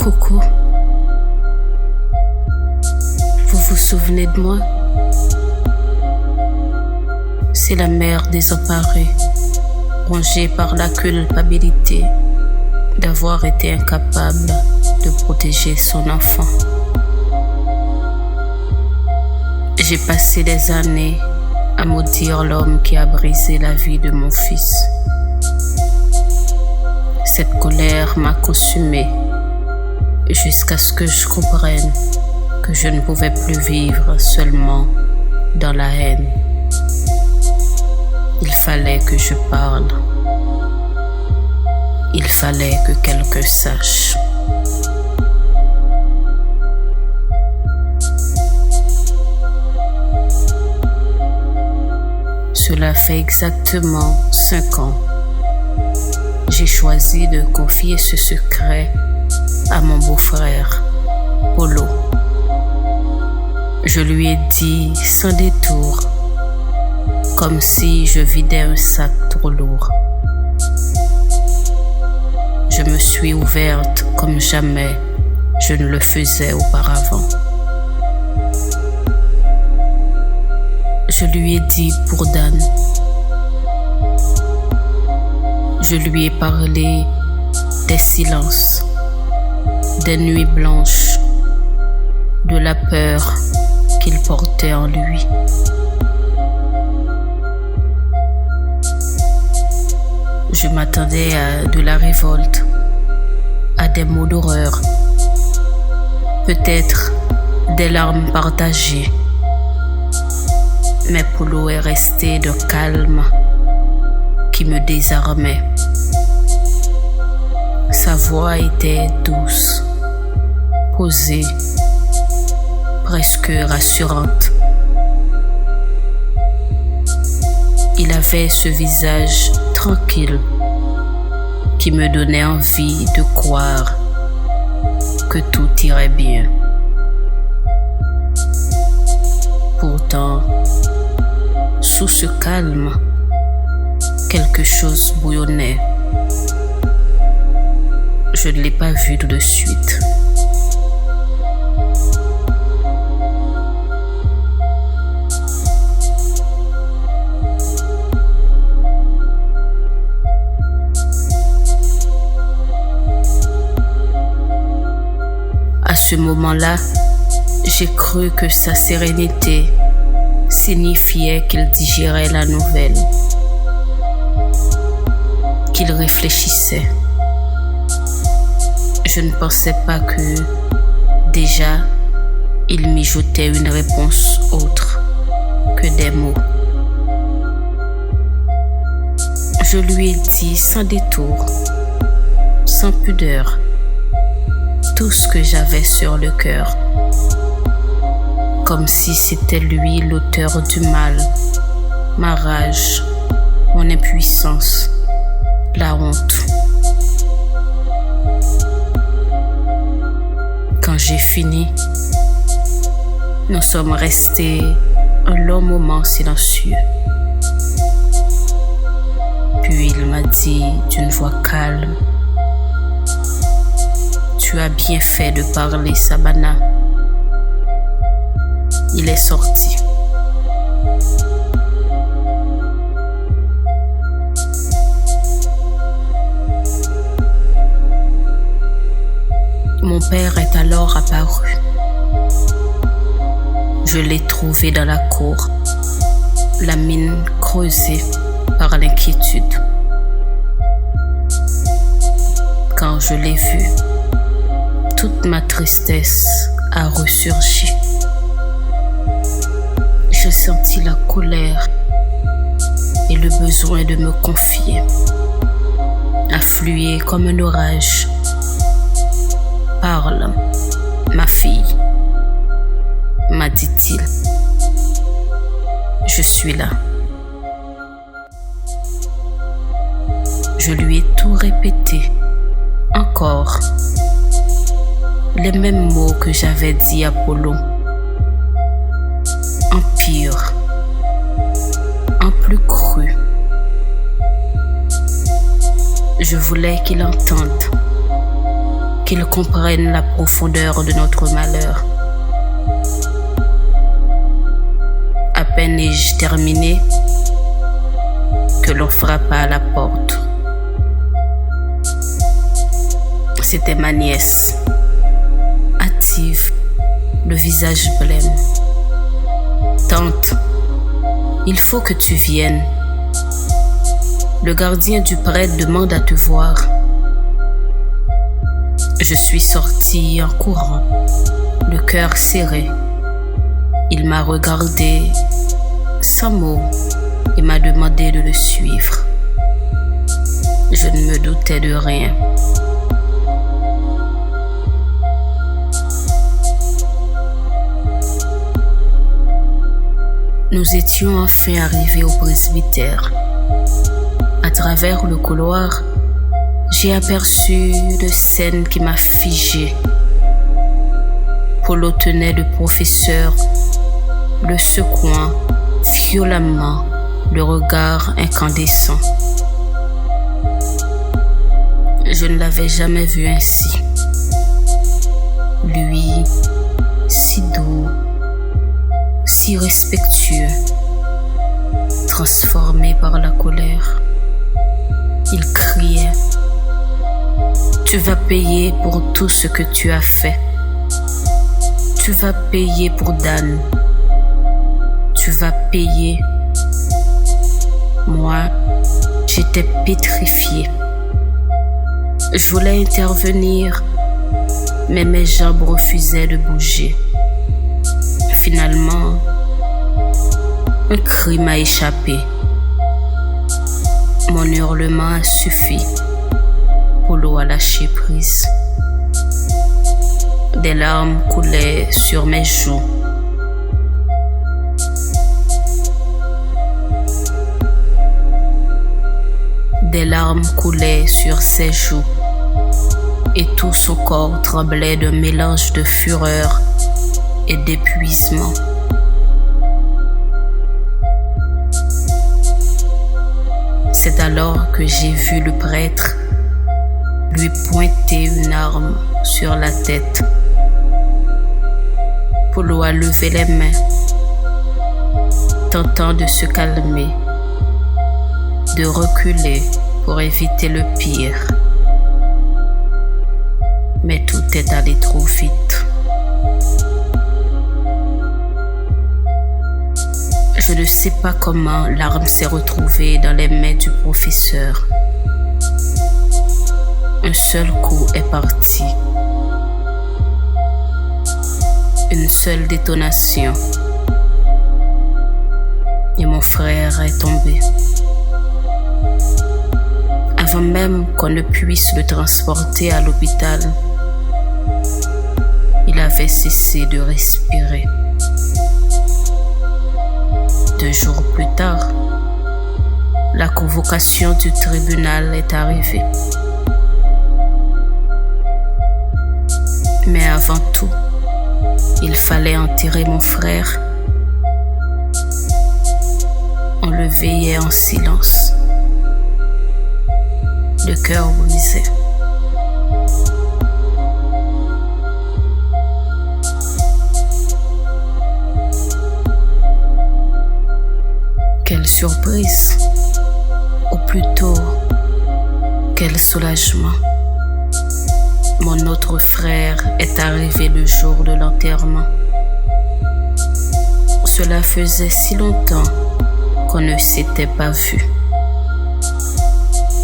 Coucou. Vous vous souvenez de moi? C'est la mère désemparée, rongée par la culpabilité d'avoir été incapable de protéger son enfant. J'ai passé des années à maudire l'homme qui a brisé la vie de mon fils. Cette colère m'a consumé jusqu'à ce que je comprenne que je ne pouvais plus vivre seulement dans la haine. Il fallait que je parle. Il fallait que quelqu'un sache. Cela fait exactement 5 ans. J'ai choisi de confier ce secret à mon beau-frère, Polo. Je lui ai dit sans détour, comme si je vidais un sac trop lourd. Je me suis ouverte comme jamais je ne le faisais auparavant. Je lui ai dit pour Dan. Je lui ai parlé des silences, des nuits blanches, de la peur qu'il portait en lui. Je m'attendais à de la révolte, à des mots d'horreur, peut-être des larmes partagées. Mais Polo est resté d'un calme qui me désarmait. Sa voix était douce, posée, presque rassurante. Il avait ce visage tranquille qui me donnait envie de croire que tout irait bien. Pourtant, sous ce calme, quelque chose bouillonnait. Je ne l'ai pas vu tout de suite. À ce moment-là, j'ai cru que sa sérénité signifiait qu'il digérait la nouvelle, qu'il réfléchissait. Je ne pensais pas que, déjà, il mijotait une réponse autre que des mots. Je lui ai dit sans détour, sans pudeur, tout ce que j'avais sur le cœur, comme si c'était lui l'auteur du mal, ma rage, mon impuissance, la honte. Quand j'ai fini, nous sommes restés un long moment silencieux. Puis il m'a dit d'une voix calme: tu as bien fait de parler, Sabana. Il est sorti. Mon père est alors apparu. Je l'ai trouvé dans la cour, la mine creusée par l'inquiétude. Quand je l'ai vu, toute ma tristesse a ressurgi. Je sentis la colère et le besoin de me confier, affluer comme un orage. Parle, ma fille, m'a dit-il. Je suis là. Je lui ai tout répété, encore, les mêmes mots que j'avais dit à Polo. En pire, en plus cru. Je voulais qu'il entende, qu'ils comprennent la profondeur de notre malheur. À peine ai-je terminé que l'on frappa à la porte. C'était ma nièce, hâtive, le visage blême. « Tante, il faut que tu viennes. Le gardien du prêtre demande à te voir. » Je suis sortie en courant, le cœur serré. Il m'a regardé sans mot et m'a demandé de le suivre. Je ne me doutais de rien. Nous étions enfin arrivés au presbytère. À travers le couloir, j'ai aperçu de scènes qui m'a figé. Polo tenait le professeur, le secouant violemment, le regard incandescent. Je ne l'avais jamais vu ainsi. Lui, si doux, si respectueux, transformé par la colère. Il criait: « Tu vas payer pour tout ce que tu as fait. Tu vas payer pour Dan. Tu vas payer. » Moi, j'étais pétrifiée. Je voulais intervenir, mais mes jambes refusaient de bouger. Finalement, un cri m'a échappé. Mon hurlement a suffi. Polo a lâché prise. Des larmes coulaient sur mes joues. Des larmes coulaient sur ses joues et tout son corps tremblait d'un mélange de fureur et d'épuisement. C'est alors que j'ai vu le prêtre lui pointer une arme sur la tête. Polo a levé les mains, tentant de se calmer, de reculer pour éviter le pire. Mais tout est allé trop vite. Je ne sais pas comment l'arme s'est retrouvée dans les mains du professeur. Un seul coup est parti. Une seule détonation. Et mon frère est tombé. Avant même qu'on ne puisse le transporter à l'hôpital, il avait cessé de respirer. 2 jours plus tard, la convocation du tribunal est arrivée. Mais avant tout, il fallait enterrer mon frère. On le veillait en silence, le cœur brisé. Quelle surprise, ou plutôt, quel soulagement. Mon autre frère est arrivé le jour de l'enterrement. Cela faisait si longtemps qu'on ne s'était pas vu.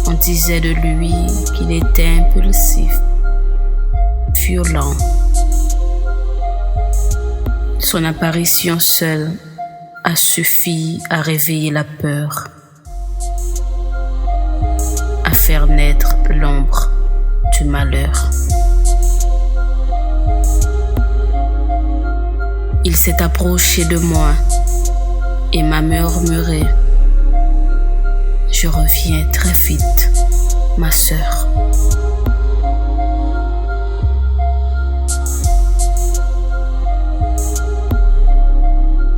On disait de lui qu'il était impulsif, violent. Son apparition seule a suffi à réveiller la peur, à faire naître l'ombre du malheur. Il s'est approché de moi et m'a murmuré: « Je reviens très vite, ma sœur. »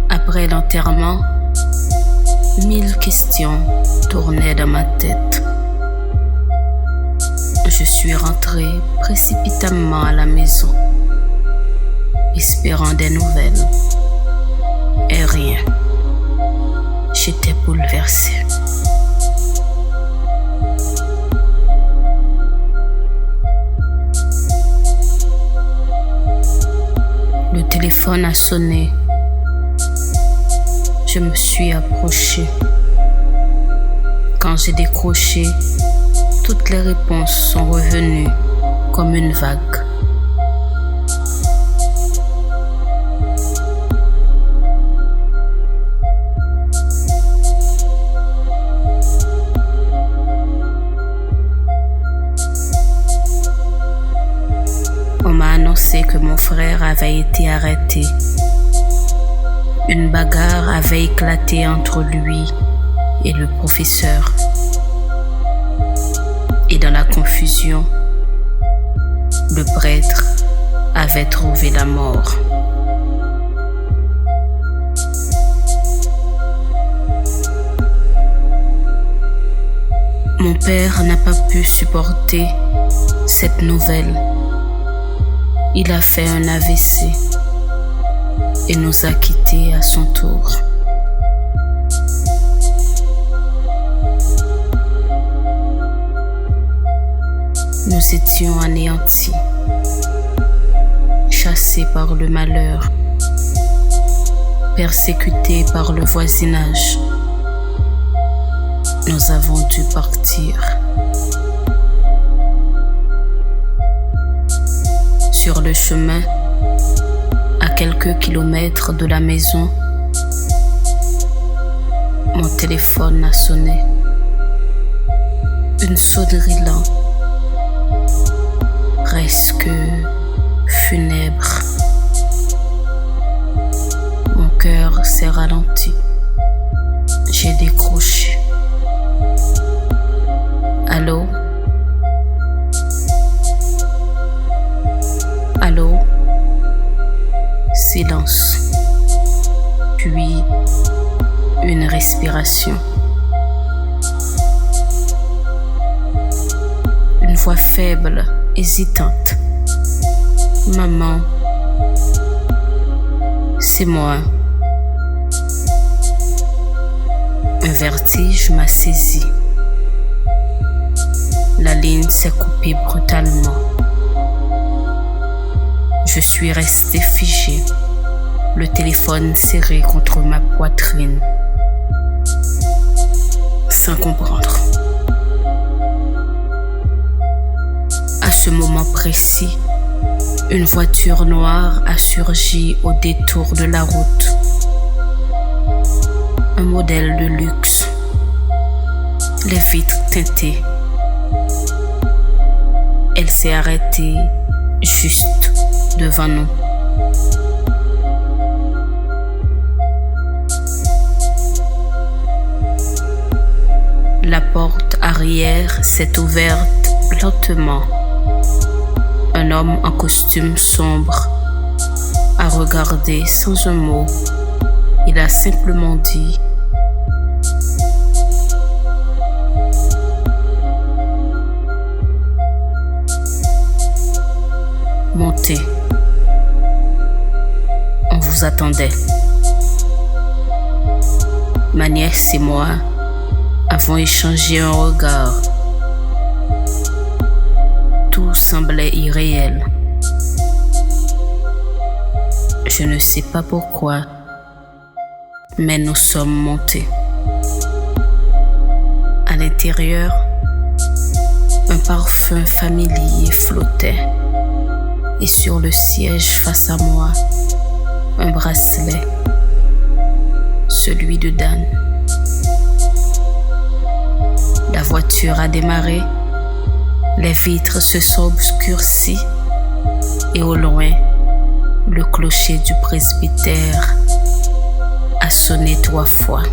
Après l'enterrement, 1000 questions tournaient dans ma tête. Je suis suis rentrée précipitamment à la maison, espérant des nouvelles. Et rien. J'étais bouleversée. Le téléphone a sonné. Je me suis approchée. Quand j'ai décroché, toutes les réponses sont revenues comme une vague. On m'a annoncé que mon frère avait été arrêté. Une bagarre avait éclaté entre lui et le professeur. Et dans la confusion, le prêtre avait trouvé la mort. Mon père n'a pas pu supporter cette nouvelle. Il a fait un AVC et nous a quittés à son tour. Nous étions anéantis, chassés par le malheur, persécutés par le voisinage. Nous avons dû partir. Sur le chemin, à quelques kilomètres de la maison, mon téléphone a sonné. Une sonnerie lente, presque funèbre. Mon cœur s'est ralenti. J'ai décroché. Allô? Allô? Silence. Puis une respiration. Une voix faible, hésitante. Maman, c'est moi. Un vertige m'a saisi. La ligne s'est coupée brutalement. Je suis restée figée, le téléphone serré contre ma poitrine, sans comprendre. À ce moment précis, une voiture noire a surgi au détour de la route. Un modèle de luxe, les vitres teintées. Elle s'est arrêtée juste devant nous. La porte arrière s'est ouverte lentement. Un homme en costume sombre a regardé sans un mot. Il a simplement dit: montez. On vous attendait. Ma nièce et moi avons échangé un regard. Tout semblait irréel. Je ne sais pas pourquoi, mais nous sommes montés. À l'intérieur, un parfum familier flottait. Et sur le siège face à moi, un bracelet, celui de Dan. La voiture a démarré, les vitres se sont obscurcies et au loin, le clocher du presbytère a sonné 3 fois.